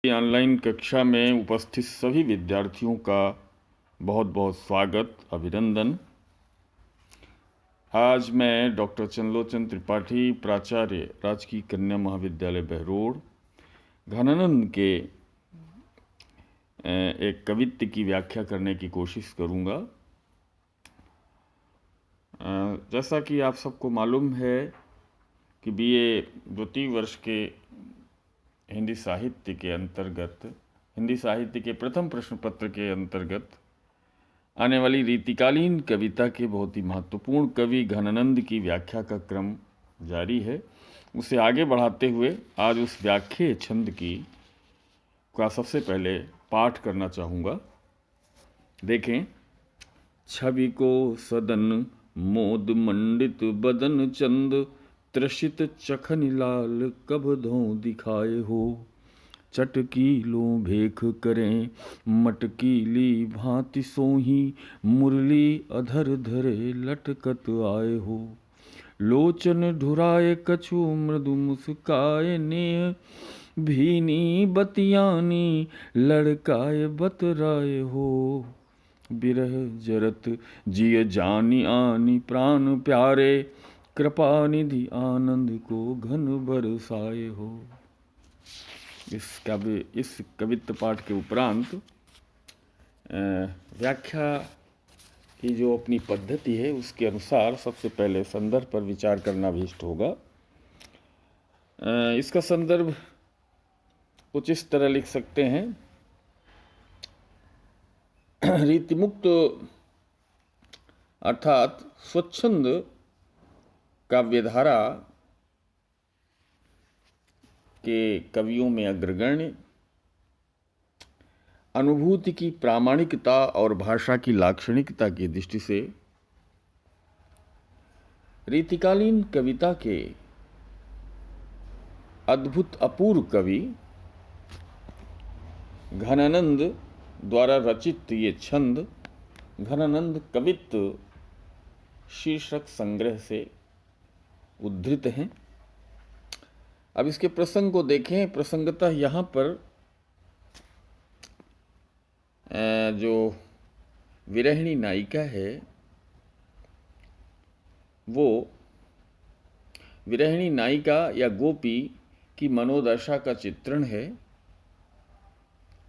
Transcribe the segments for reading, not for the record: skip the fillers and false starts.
Online कक्षा में उपस्थित सभी विद्यार्थियों का बहुत बहुत स्वागत, अभिनंदन। आज मैं डॉक्टर चंद्रलोचन त्रिपाठी, प्राचार्य राजकीय कन्या महाविद्यालय बहरोड़, घनानंद के एक कवित्त की व्याख्या करने की कोशिश करूंगा। जैसा कि आप सबको मालूम है कि बीए द्वितीय वर्ष के हिंदी साहित्य के अंतर्गत, हिंदी साहित्य के प्रथम प्रश्न पत्र के अंतर्गत आने वाली रीतिकालीन कविता के बहुत ही महत्वपूर्ण कवि घनानंद की व्याख्या का क्रम जारी है। उसे आगे बढ़ाते हुए आज उस व्याख्या छंद का सबसे पहले पाठ करना चाहूँगा। देखें। छवि को सदन मोद मंडित बदन चंद, त्रसित चखन लाल कब धों दिखाए हो। चटकीलो भेख करें मटकीली भांति सोही, मुरली अधर धरे लटकत आए हो। लोचन ढुराए कछु मृदु मुस्काए नेह, भीनी बतियानी लड़काए बतराए हो। बिरह जरत जिय जानी आनी प्राण प्यारे, कृपा निधि आनंद को घन बरसाए हो। इस कवित्त पाठ के उपरांत व्याख्या की जो अपनी पद्धति है उसके अनुसार सबसे पहले संदर्भ पर विचार करना अभीष्ट होगा। इसका संदर्भ कुछ इस तरह लिख सकते हैं। रीतिमुक्त अर्थात स्वच्छंद काव्यधारा के कवियों में अग्रगण्य, अनुभूति की प्रामाणिकता और भाषा की लाक्षणिकता की दृष्टि से रीतिकालीन कविता के अद्भुत अपूर्व कवि घनानंद द्वारा रचित ये छंद घनानंद कवित्त शीर्षक संग्रह से उद्धृत हैं। अब इसके प्रसंग को देखें। प्रसंगतः यहाँ पर जो विरहिणी नायिका है वो विरहिणी नायिका या गोपी की मनोदशा का चित्रण है।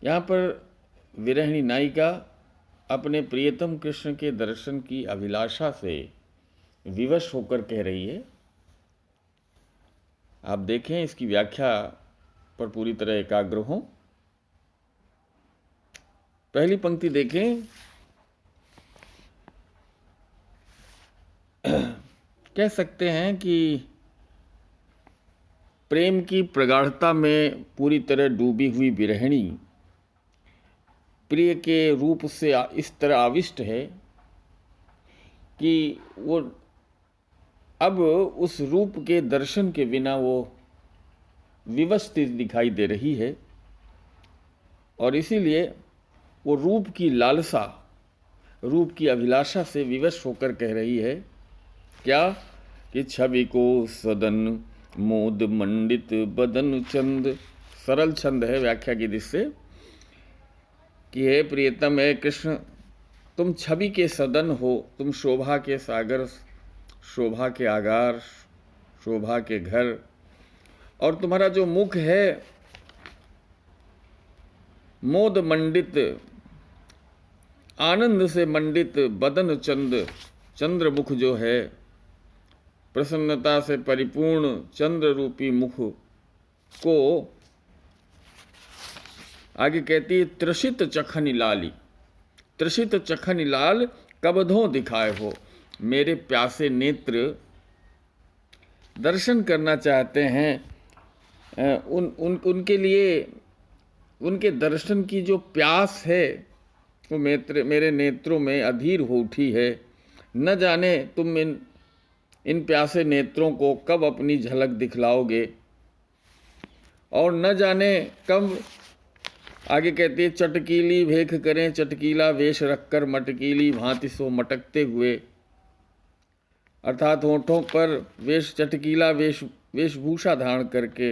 यहाँ पर विरहिणी नायिका अपने प्रियतम कृष्ण के दर्शन की अभिलाषा से विवश होकर कह रही है। आप देखें, इसकी व्याख्या पर पूरी तरह एकाग्र हों। पहली पंक्ति देखें। कह सकते हैं कि प्रेम की प्रगाढ़ता में पूरी तरह डूबी हुई विरहिणी प्रिय के रूप से इस तरह आविष्ट है कि वो अब उस रूप के दर्शन के बिना वो विवश दिखाई दे रही है और इसीलिए वो रूप की लालसा, रूप की अभिलाषा से विवश होकर कह रही है क्या कि छवि को सदन मोद मंडित बदन चंद। सरल छंद है व्याख्या की दृष्टि से कि हे प्रियतम, है कृष्ण, तुम छवि के सदन हो, तुम शोभा के सागर, शोभा के आगार, शोभा के घर, और तुम्हारा जो मुख है मोद मंडित, आनंद से मंडित बदन चंद, चंद्र मुख जो है, प्रसन्नता से परिपूर्ण चंद्र रूपी मुख को आगे कहती है त्रसित चखनी लाली, त्रसित चखनी लाल कबधों दिखाए हो। मेरे प्यासे नेत्र दर्शन करना चाहते हैं। उनके लिए उनके दर्शन की जो प्यास है वो मेरे नेत्रों में अधीर हो उठी है। न जाने तुम इन प्यासे नेत्रों को कब अपनी झलक दिखलाओगे और न जाने कब, आगे कहती है चटकीली भेख करें, चटकीला वेश रखकर मटकीली भांति सो मटकते हुए, अर्थात होठों पर चटकीला वेशभूषा धारण करके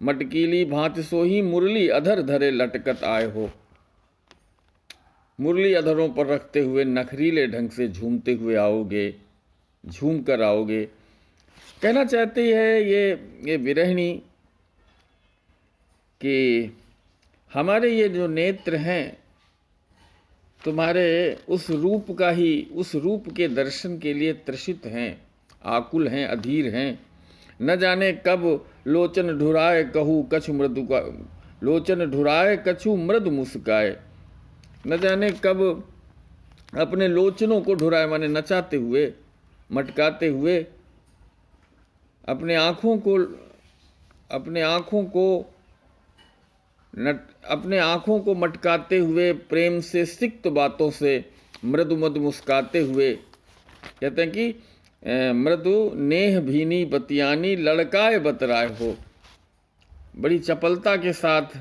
मटकीली भांति सोही मुरली अधर धरे लटकत आए हो। मुरली अधरों पर रखते हुए नखरीले ढंग से झूमते हुए आओगे, झूम कर आओगे। कहना चाहती है ये विरहिणी कि हमारे ये जो नेत्र हैं तुम्हारे उस रूप का ही, उस रूप के दर्शन के लिए तृषित हैं, आकुल हैं, अधीर हैं। न जाने कब लोचन ढुराए कहू कछु मृदु का, लोचन ढुराए कछु मृदु मुस्काए। न जाने कब अपने लोचनों को ढुराए माने नचाते हुए, मटकाते हुए, अपने आँखों को मटकाते हुए, प्रेम से सिक्त बातों से मृदु मधु मुस्काते हुए। कहते हैं कि मृदु नेह भीनी बतियानी लड़काए बतराए हो। बड़ी चपलता के साथ,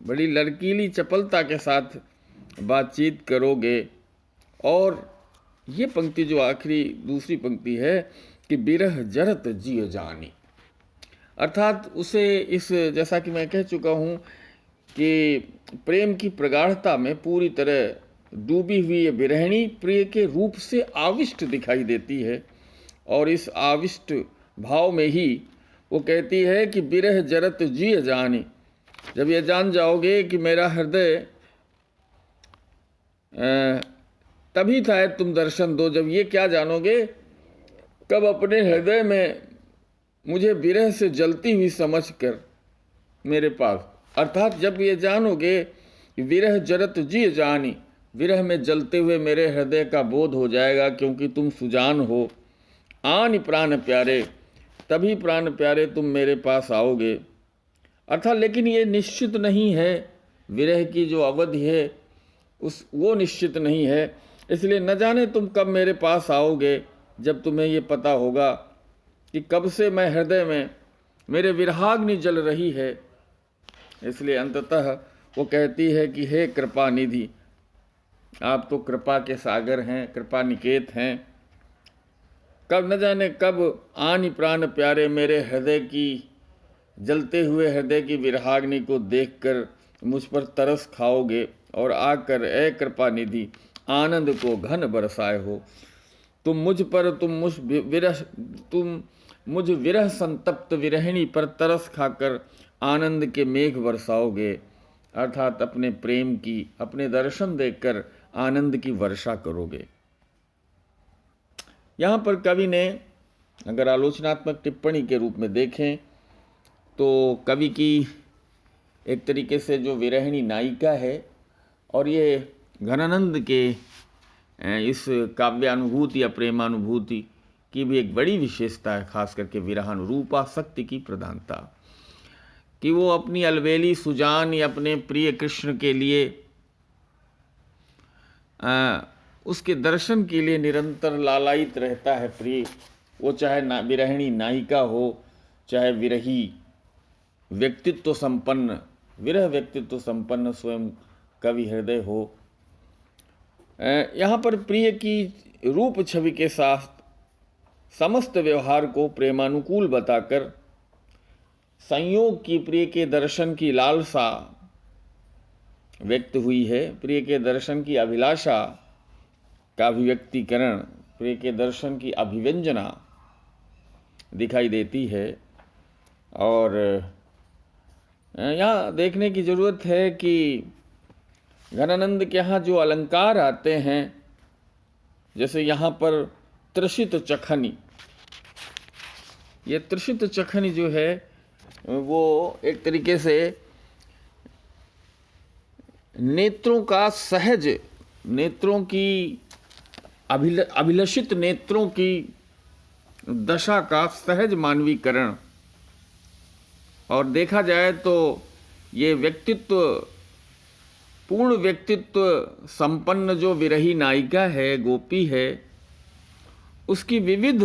बड़ी लड़कीली चपलता के साथ बातचीत करोगे। और ये पंक्ति जो आखिरी दूसरी पंक्ति है कि बिरह जरत जिय जानी, अर्थात उसे इस, जैसा कि मैं कह चुका हूँ कि प्रेम की प्रगाढ़ता में पूरी तरह डूबी हुई ये विरहिणी प्रिय के रूप से आविष्ट दिखाई देती है। और इस आविष्ट भाव में ही वो कहती है कि बिरह जरत जिय जानी। जब ये जान जाओगे कि मेरा हृदय तभी था तुम दर्शन दो, जब ये क्या जानोगे, कब अपने हृदय में मुझे विरह से जलती हुई समझकर मेरे पास, अर्थात जब ये जानोगे कि विरह जरत जिय जानी, विरह में जलते हुए मेरे हृदय का बोध हो जाएगा, क्योंकि तुम सुजान हो। आनि प्राण प्यारे, तभी प्राण प्यारे तुम मेरे पास आओगे। अर्थात लेकिन ये निश्चित नहीं है, विरह की जो अवधि है वो निश्चित नहीं है। इसलिए न जाने तुम कब मेरे पास आओगे, जब तुम्हें ये पता होगा कि कब से मैं हृदय में मेरे विरहाग्नि जल रही है। इसलिए अंततः वो कहती है कि हे कृपा निधि, आप तो कृपा के सागर हैं, कृपा निकेत हैं। कब न जाने कब आनि प्राण प्यारे मेरे हृदय की, जलते हुए हृदय की विरहाग्नि को देखकर मुझ पर तरस खाओगे और आकर ए कृपा निधि आनंद को घन बरसाए हो। तुम मुझ विरह संतप्त विरहिणी पर तरस खाकर आनंद के मेघ बरसाओगे, अर्थात अपने प्रेम की, अपने दर्शन देखकर आनंद की वर्षा करोगे। यहाँ पर कवि ने अगर आलोचनात्मक टिप्पणी के रूप में देखें तो कवि की एक तरीके से जो विरहिणी नायिका है और ये घनानंद के इस काव्यानुभूति या प्रेमानुभूति की भी एक बड़ी विशेषता है, खास करके विरहानुरूपासक्ति की प्रधानता, कि वो अपनी अलबेली सुजान या अपने प्रिय कृष्ण के लिए उसके दर्शन के लिए निरंतर लालायित रहता है प्रिय। वो चाहे विरहिणी नायिका हो, चाहे विरही व्यक्तित्व संपन्न, विरह व्यक्तित्व संपन्न स्वयं कवि हृदय हो। यहाँ पर प्रिय की रूप छवि के साथ समस्त व्यवहार को प्रेमानुकूल बताकर संयोग की प्रिय के दर्शन की लालसा व्यक्त हुई है, प्रिय के दर्शन की अभिलाषा का अभिव्यक्तिकरण, प्रिय के दर्शन की अभिव्यंजना दिखाई देती है। और यहाँ देखने की ज़रूरत है कि घनानंद के यहाँ जो अलंकार आते हैं, जैसे यहाँ पर तृषित चखनी, ये तृषित चखनी जो है वो एक तरीके से नेत्रों का सहज, नेत्रों की अभिलषित नेत्रों की दशा का सहज मानवीकरण। और देखा जाए तो ये व्यक्तित्व, पूर्ण व्यक्तित्व संपन्न जो विरही नायिका है, गोपी है, उसकी विविध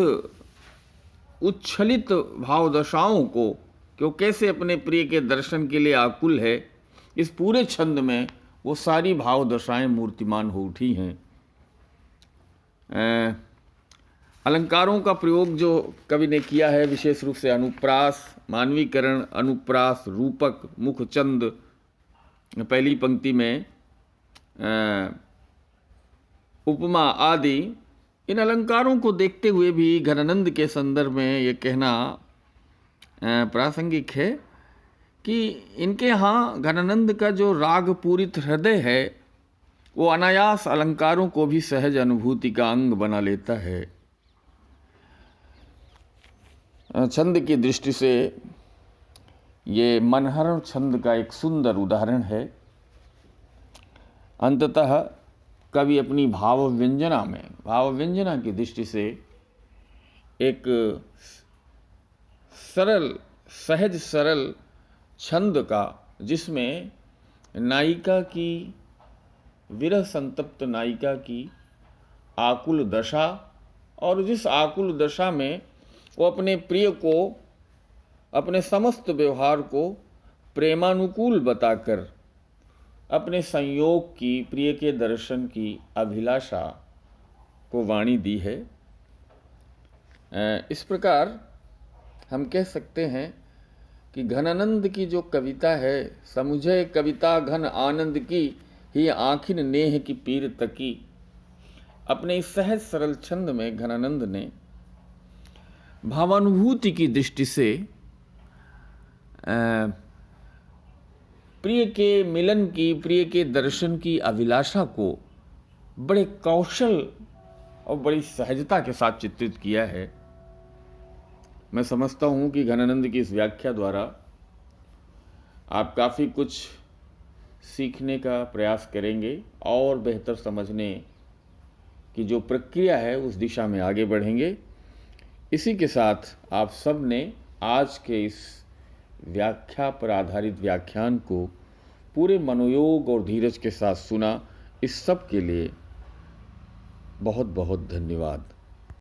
उच्छलित भावदशाओं को, कि कैसे अपने प्रिय के दर्शन के लिए आकुल है, इस पूरे छंद में वो सारी भावदशाएं मूर्तिमान हो उठी हैं। अलंकारों का प्रयोग जो कवि ने किया है विशेष रूप से अनुप्रास, मानवीकरण, अनुप्रास, रूपक, मुखचंद, पहली पंक्ति में उपमा आदि, इन अलंकारों को देखते हुए भी घनानंद के संदर्भ में ये कहना प्रासंगिक है कि इनके यहाँ घनानंद का जो राग पूरित हृदय है वो अनायास अलंकारों को भी सहज अनुभूति का अंग बना लेता है। छंद की दृष्टि से ये मनहरण छंद का एक सुंदर उदाहरण है। अंततः कवि अपनी भाव व्यंजना की दृष्टि से एक सहज सरल छंद का, जिसमें नायिका की, विरह संतप्त नायिका की आकुल दशा, और जिस आकुल दशा में वो अपने प्रिय को, अपने समस्त व्यवहार को प्रेमानुकूल बताकर अपने संयोग की, प्रिय के दर्शन की अभिलाषा को वाणी दी है। इस प्रकार हम कह सकते हैं कि घनानंद की जो कविता है, समुझे कविता घन आनंद की, ही आखिन नेह की पीर तकी, अपने इस सहज सरल छंद में घनानंद ने भावानुभूति की दृष्टि से प्रिय के मिलन की, प्रिय के दर्शन की अभिलाषा को बड़े कौशल और बड़ी सहजता के साथ चित्रित किया है। मैं समझता हूँ कि घनानंद की इस व्याख्या द्वारा आप काफ़ी कुछ सीखने का प्रयास करेंगे और बेहतर समझने की जो प्रक्रिया है उस दिशा में आगे बढ़ेंगे। इसी के साथ आप सब ने आज के इस व्याख्या पर आधारित व्याख्यान को पूरे मनोयोग और धीरज के साथ सुना। इस सब के लिए बहुत बहुत धन्यवाद।